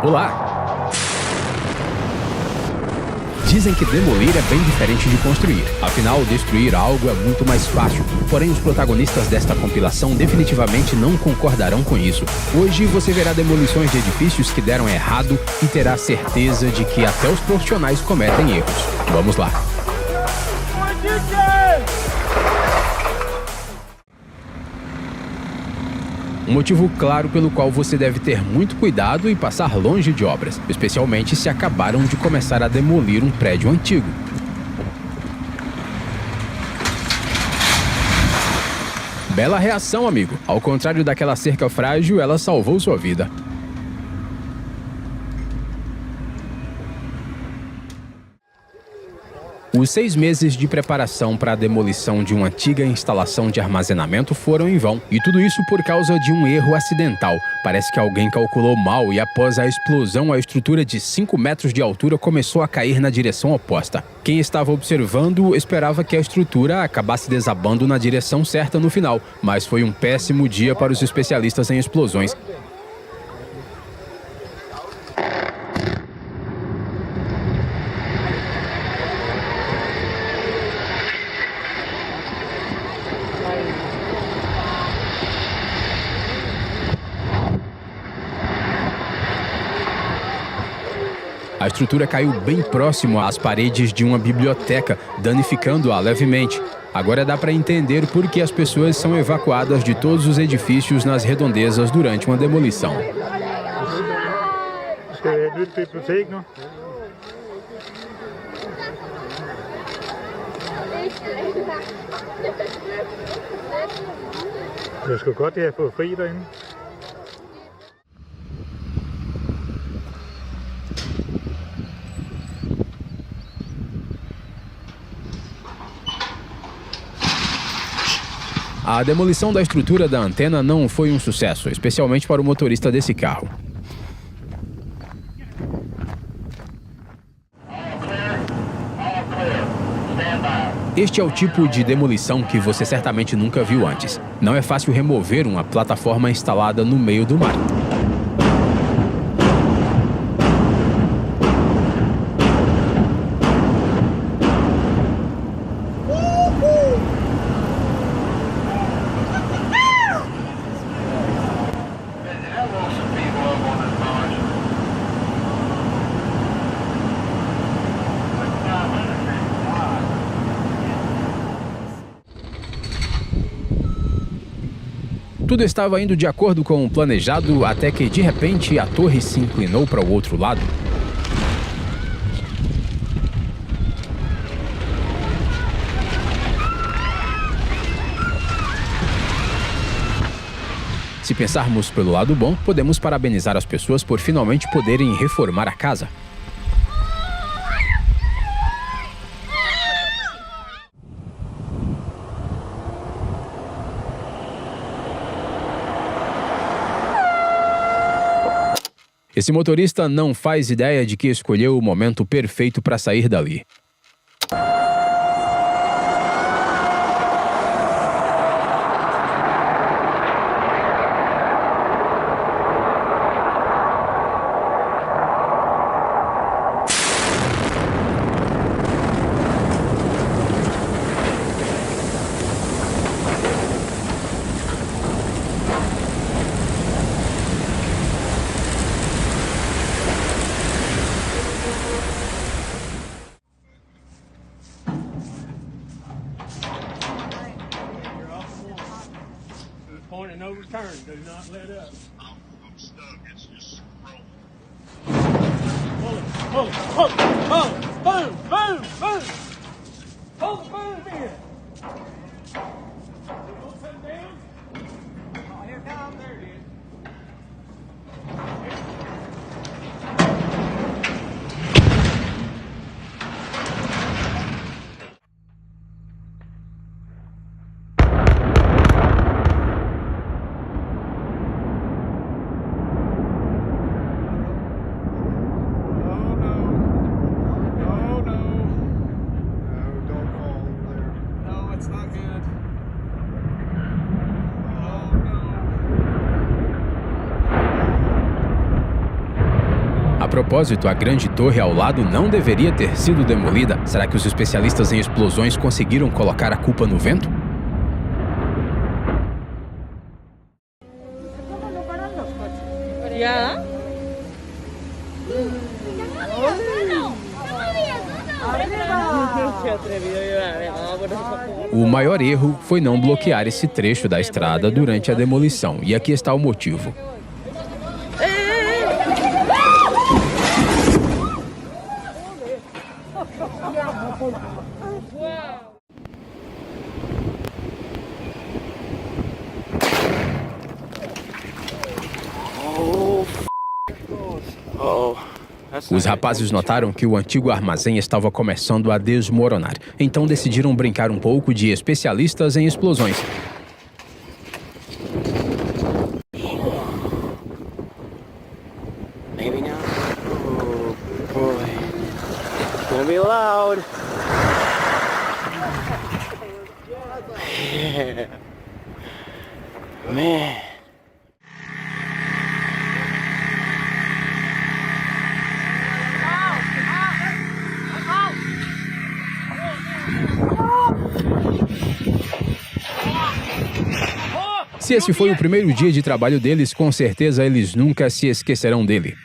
Olá! Dizem que demolir é bem diferente de construir. Afinal, destruir algo é muito mais fácil. Porém, os protagonistas desta compilação definitivamente não concordarão com isso. Hoje você verá demolições de edifícios que deram errado e terá certeza de que até os profissionais cometem erros. Vamos lá! Um motivo claro pelo qual você deve ter muito cuidado e passar longe de obras, especialmente se acabaram de começar a demolir um prédio antigo. Bela reação, amigo. Ao contrário daquela cerca frágil, ela salvou sua vida. Os 6 meses de preparação para a demolição de uma antiga instalação de armazenamento foram em vão. E tudo isso por causa de um erro acidental. Parece que alguém calculou mal e após a explosão, a estrutura de 5 metros de altura começou a cair na direção oposta. Quem estava observando esperava que a estrutura acabasse desabando na direção certa no final, mas foi um péssimo dia para os especialistas em explosões. A estrutura caiu bem próximo às paredes de uma biblioteca, danificando-a levemente. Agora dá para entender por que as pessoas são evacuadas de todos os edifícios nas redondezas durante uma demolição. A demolição da estrutura da antena não foi um sucesso, especialmente para o motorista desse carro. Este é o tipo de demolição que você certamente nunca viu antes. Não é fácil remover uma plataforma instalada no meio do mar. Tudo estava indo de acordo com o planejado até que, de repente, a torre se inclinou para o outro lado. Se pensarmos pelo lado bom, podemos parabenizar as pessoas por finalmente poderem reformar a casa. Esse motorista não faz ideia de que escolheu o momento perfeito para sair dali. Point and no return. Do not let up. I'm stuck. It's just rolling. Pull it. Boom. Pull the boom in. Don't come down. Oh, here it comes. There it is. propósito, a grande torre ao lado não deveria ter sido demolida. Será que os especialistas em explosões conseguiram colocar a culpa no vento? Ya. O maior erro foi não bloquear esse trecho da estrada durante a demolição, e aqui está o motivo. Os rapazes notaram que o antigo armazém estava começando a desmoronar, então decidiram brincar um pouco de especialistas em explosões. Maybe now. Oh boy. It's gonna be loud. Yeah. Man. Se esse foi o primeiro dia de trabalho deles, com certeza eles nunca se esquecerão dele.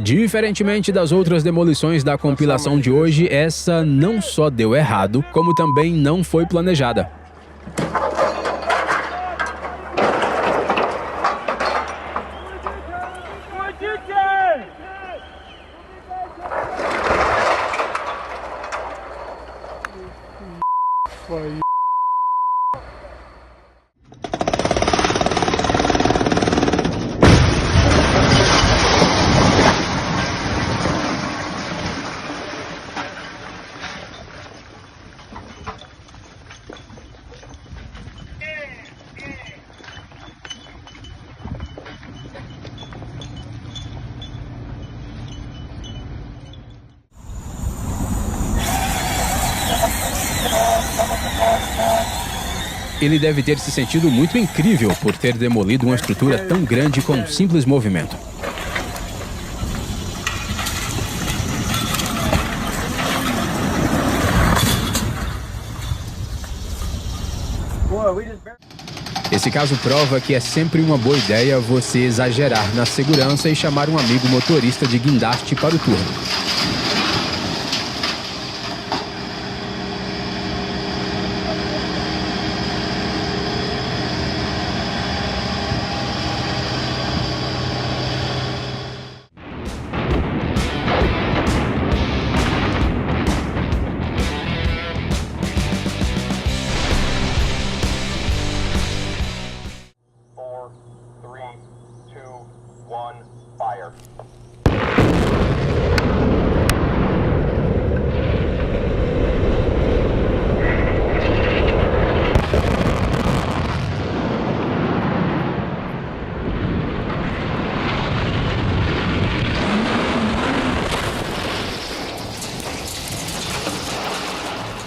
Diferentemente das outras demolições da compilação de hoje, essa não só deu errado, como também não foi planejada. Ele deve ter se sentido muito incrível por ter demolido uma estrutura tão grande com um simples movimento. Esse caso prova que é sempre uma boa ideia você exagerar na segurança e chamar um amigo motorista de guindaste para o turno. Fire.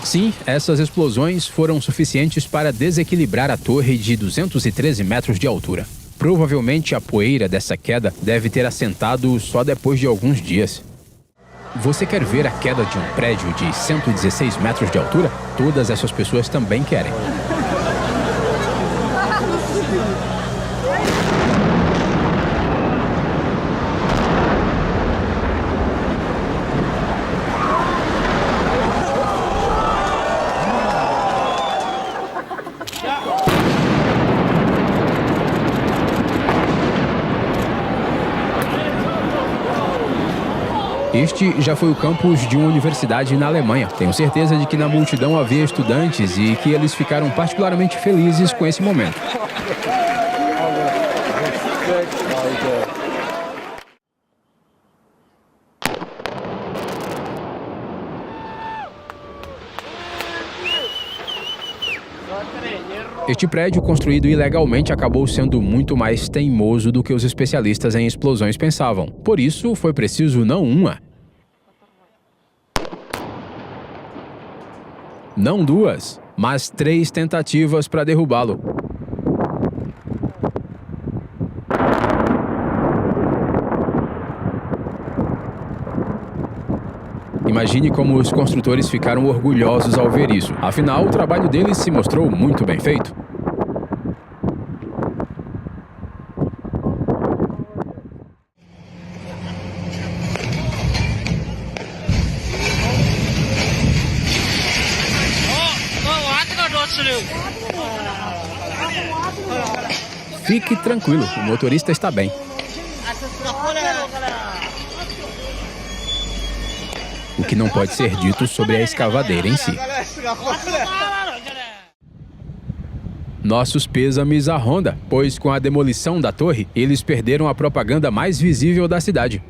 Sim, essas explosões foram suficientes para desequilibrar a torre de 213 metros de altura. Provavelmente a poeira dessa queda deve ter assentado só depois de alguns dias. Você quer ver a queda de um prédio de 116 metros de altura? Todas essas pessoas também querem. Este já foi o campus de uma universidade na Alemanha. Tenho certeza de que na multidão havia estudantes e que eles ficaram particularmente felizes com esse momento. Este prédio, construído ilegalmente, acabou sendo muito mais teimoso do que os especialistas em explosões pensavam. Por isso, foi preciso não uma, não duas, mas 3 tentativas para derrubá-lo. Imagine como os construtores ficaram orgulhosos ao ver isso. Afinal, o trabalho deles se mostrou muito bem feito. Fique tranquilo, o motorista está bem. O que não pode ser dito sobre a escavadeira em si. Nossos pêsames à Honda, pois com a demolição da torre, eles perderam a propaganda mais visível da cidade.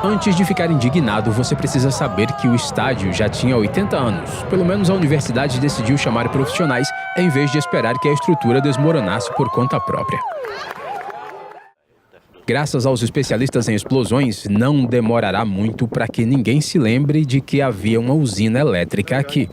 Antes de ficar indignado, você precisa saber que o estádio já tinha 80 anos. Pelo menos a universidade decidiu chamar profissionais em vez de esperar que a estrutura desmoronasse por conta própria. Graças aos especialistas em explosões, não demorará muito para que ninguém se lembre de que havia uma usina elétrica aqui.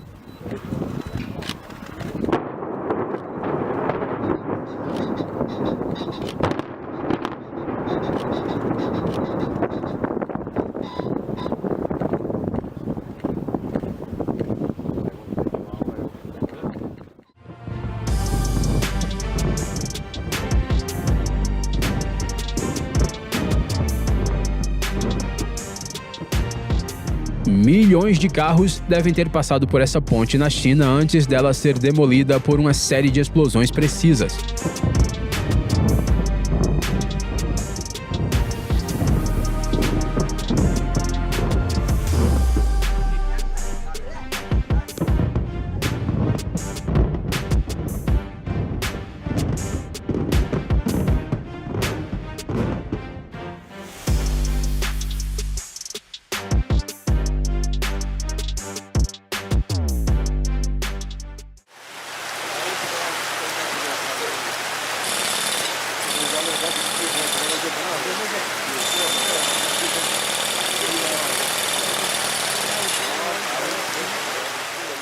Milhões de carros devem ter passado por essa ponte na China antes dela ser demolida por uma série de explosões precisas.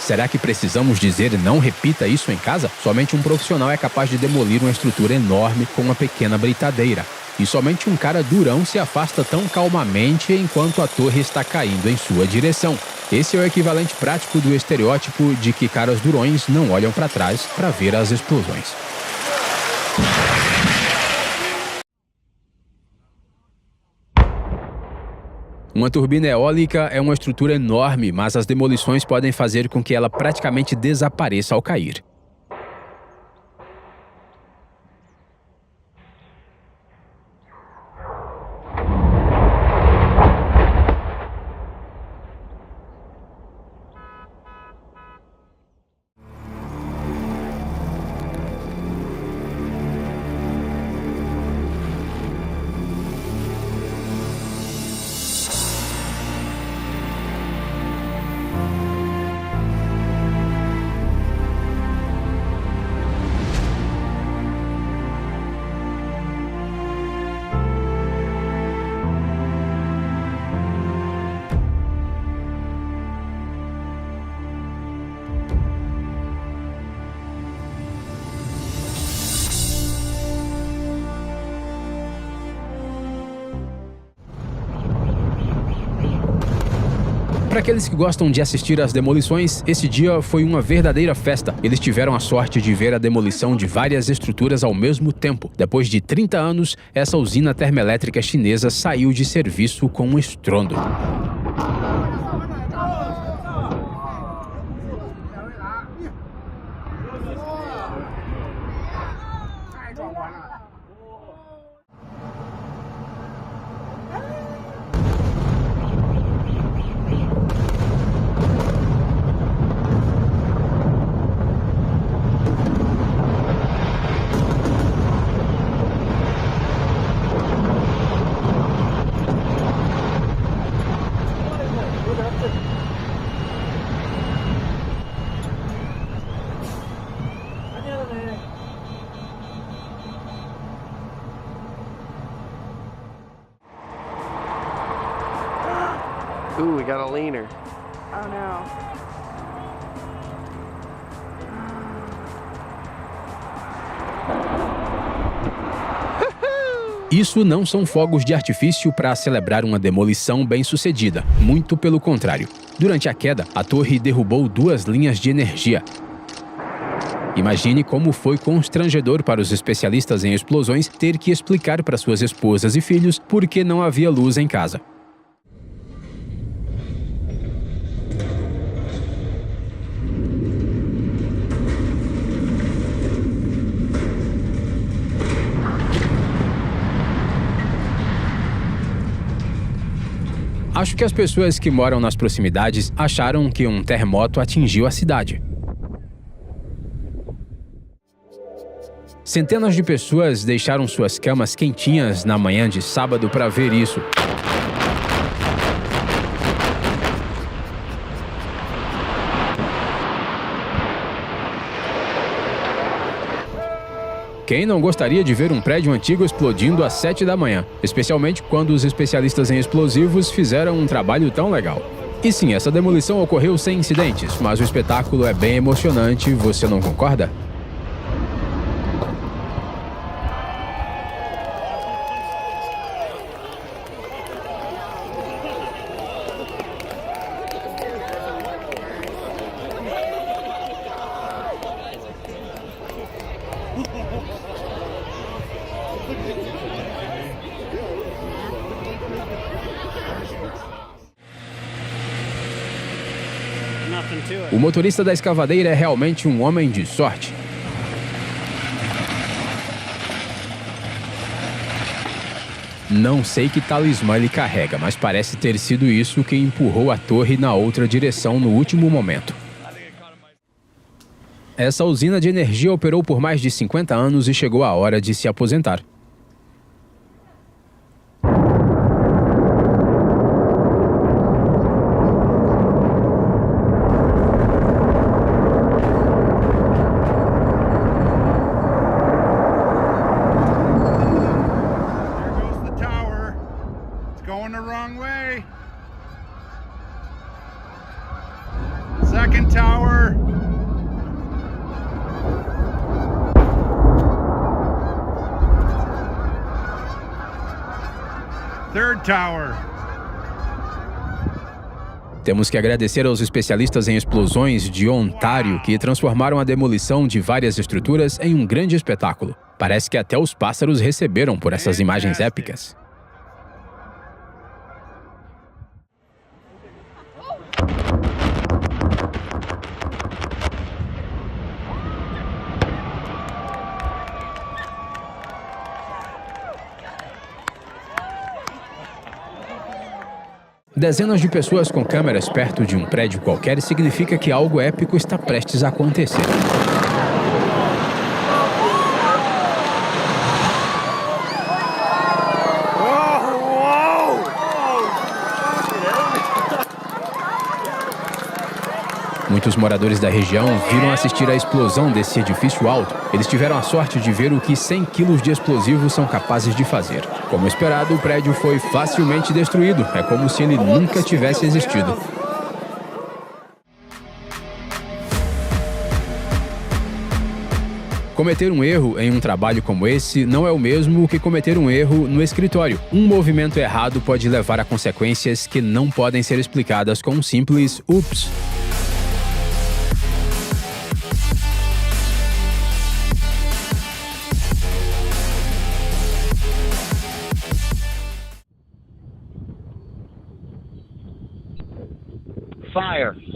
Será que precisamos dizer não repita isso em casa? Somente um profissional é capaz de demolir uma estrutura enorme com uma pequena britadeira. E somente um cara durão se afasta tão calmamente enquanto a torre está caindo em sua direção. Esse é o equivalente prático do estereótipo de que caras durões não olham para trás para ver as explosões. Uma turbina eólica é uma estrutura enorme, mas as demolições podem fazer com que ela praticamente desapareça ao cair. Para aqueles que gostam de assistir às demolições, esse dia foi uma verdadeira festa. Eles tiveram a sorte de ver a demolição de várias estruturas ao mesmo tempo. Depois de 30 anos, essa usina termoelétrica chinesa saiu de serviço com um estrondo. Ooh, we got a leaner. Oh no. Isso não são fogos de artifício para celebrar uma demolição bem-sucedida. Muito pelo contrário. Durante a queda, a torre derrubou 2 linhas de energia. Imagine como foi constrangedor para os especialistas em explosões ter que explicar para suas esposas e filhos por que não havia luz em casa. Acho que as pessoas que moram nas proximidades acharam que um terremoto atingiu a cidade. Centenas de pessoas deixaram suas camas quentinhas na manhã de sábado para ver isso. Quem não gostaria de ver um prédio antigo explodindo às 7 da manhã? Especialmente quando os especialistas em explosivos fizeram um trabalho tão legal. E sim, essa demolição ocorreu sem incidentes, mas o espetáculo é bem emocionante, você não concorda? O motorista da escavadeira é realmente um homem de sorte. Não sei que talismã ele carrega, mas parece ter sido isso que empurrou a torre na outra direção no último momento. Essa usina de energia operou por mais de 50 anos e chegou a hora de se aposentar. Second tower. Third tower. Temos que agradecer aos especialistas em explosões de Ontário que transformaram a demolição de várias estruturas em um grande espetáculo. Parece que até os pássaros receberam por essas imagens épicas. Dezenas de pessoas com câmeras perto de um prédio qualquer significa que algo épico está prestes a acontecer. Muitos moradores da região viram assistir à explosão desse edifício alto. Eles tiveram a sorte de ver o que 100 quilos de explosivos são capazes de fazer. Como esperado, o prédio foi facilmente destruído. É como se ele nunca tivesse existido. Cometer um erro em um trabalho como esse não é o mesmo que cometer um erro no escritório. Um movimento errado pode levar a consequências que não podem ser explicadas com um simples ups. Fire.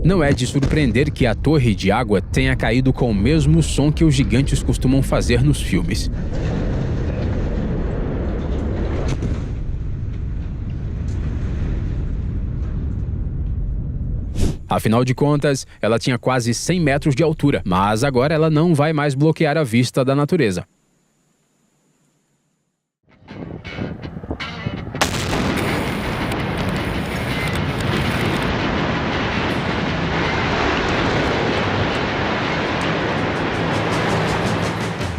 Não é de surpreender que a torre de água tenha caído com o mesmo som que os gigantes costumam fazer nos filmes. Afinal de contas, ela tinha quase 100 metros de altura, mas agora ela não vai mais bloquear a vista da natureza.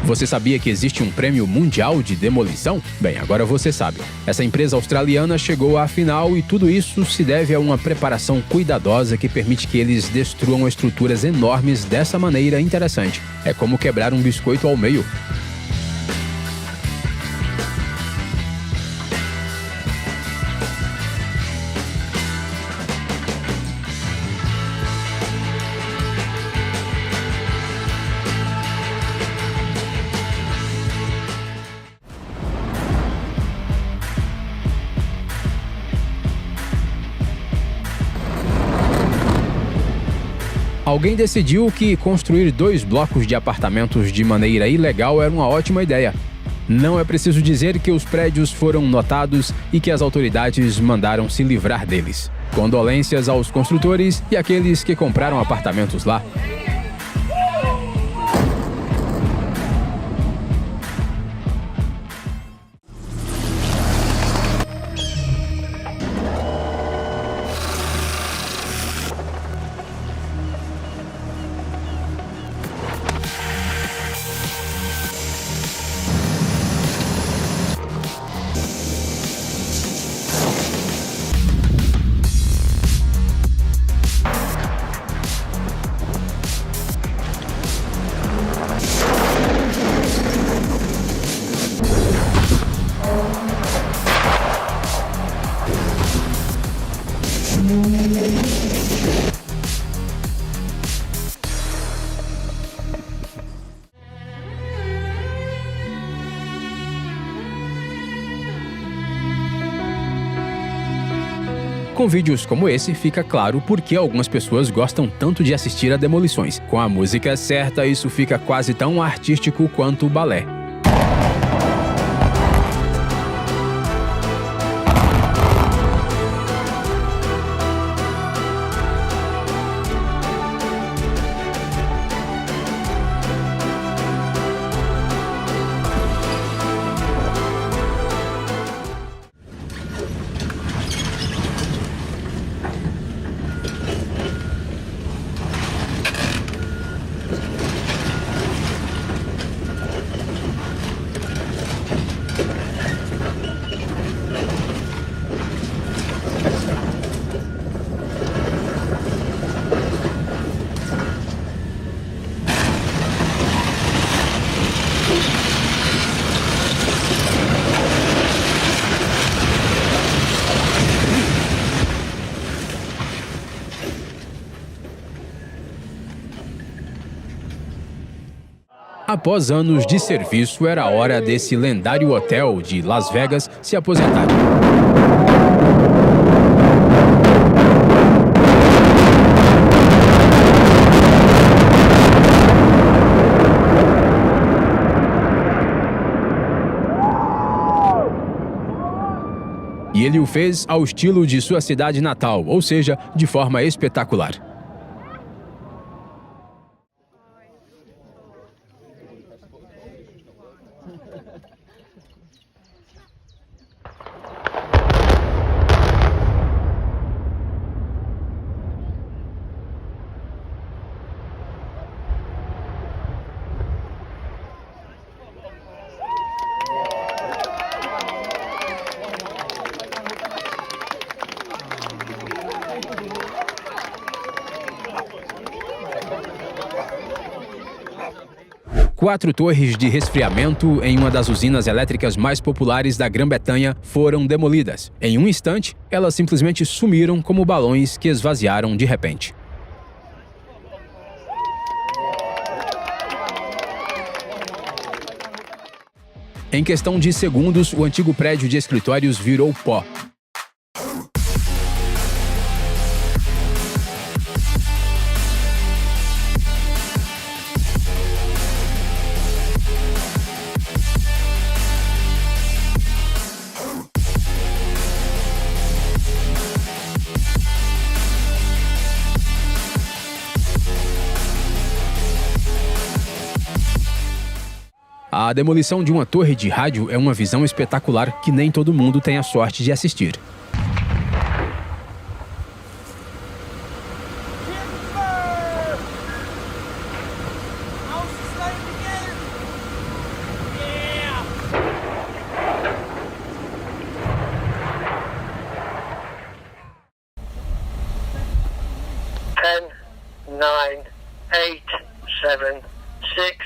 Você sabia que existe um prêmio mundial de demolição? Bem, agora você sabe. Essa empresa australiana chegou à final e tudo isso se deve a uma preparação cuidadosa que permite que eles destruam estruturas enormes dessa maneira interessante. É como quebrar um biscoito ao meio. Alguém decidiu que construir 2 blocos de apartamentos de maneira ilegal era uma ótima ideia. Não é preciso dizer que os prédios foram notados e que as autoridades mandaram se livrar deles. Condolências aos construtores e àqueles que compraram apartamentos lá. Com vídeos como esse, fica claro por que algumas pessoas gostam tanto de assistir a demolições. Com a música certa, isso fica quase tão artístico quanto o balé. Após anos de serviço, era a hora desse lendário hotel de Las Vegas se aposentar. E ele o fez ao estilo de sua cidade natal, ou seja, de forma espetacular. 4 torres de resfriamento em uma das usinas elétricas mais populares da Grã-Bretanha foram demolidas. Em um instante, elas simplesmente sumiram como balões que esvaziaram de repente. Em questão de segundos, o antigo prédio de escritórios virou pó. A demolição de uma torre de rádio é uma visão espetacular que nem todo mundo tem a sorte de assistir.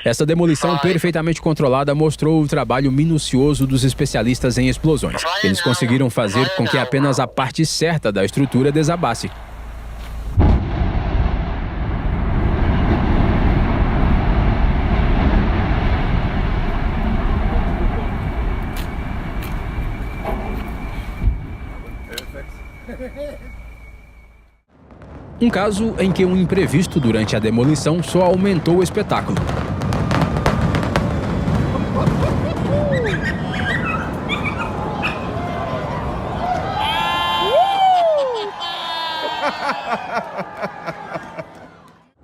Essa demolição perfeitamente controlada mostrou o trabalho minucioso dos especialistas em explosões. Eles conseguiram fazer com que apenas a parte certa da estrutura desabasse. Um caso em que um imprevisto durante a demolição só aumentou o espetáculo.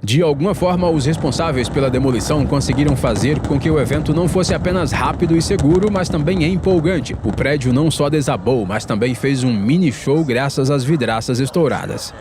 De alguma forma, os responsáveis pela demolição conseguiram fazer com que o evento não fosse apenas rápido e seguro, mas também empolgante. O prédio não só desabou, mas também fez um mini show graças às vidraças estouradas.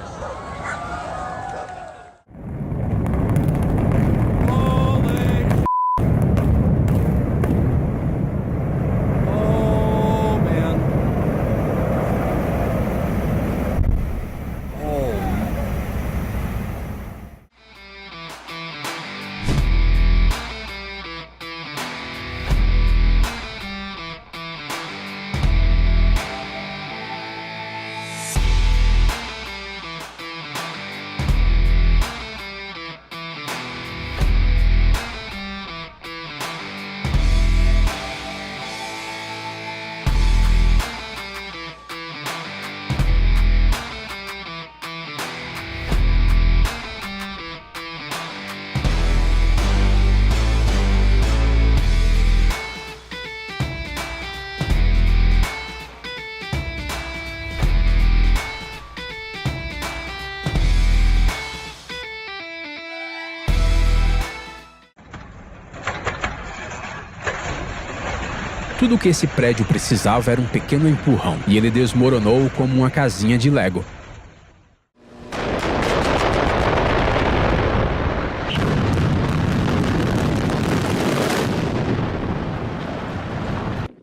Tudo o que esse prédio precisava era um pequeno empurrão, e ele desmoronou como uma casinha de Lego.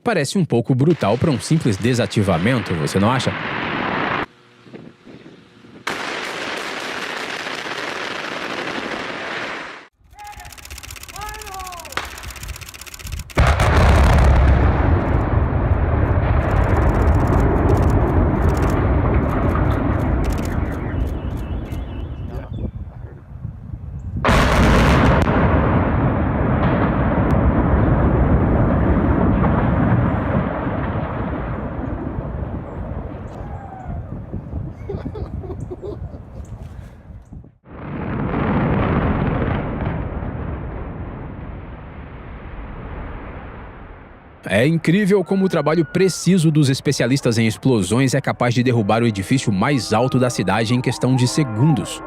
Parece um pouco brutal para um simples desativamento, você não acha? É incrível como o trabalho preciso dos especialistas em explosões é capaz de derrubar o edifício mais alto da cidade em questão de segundos.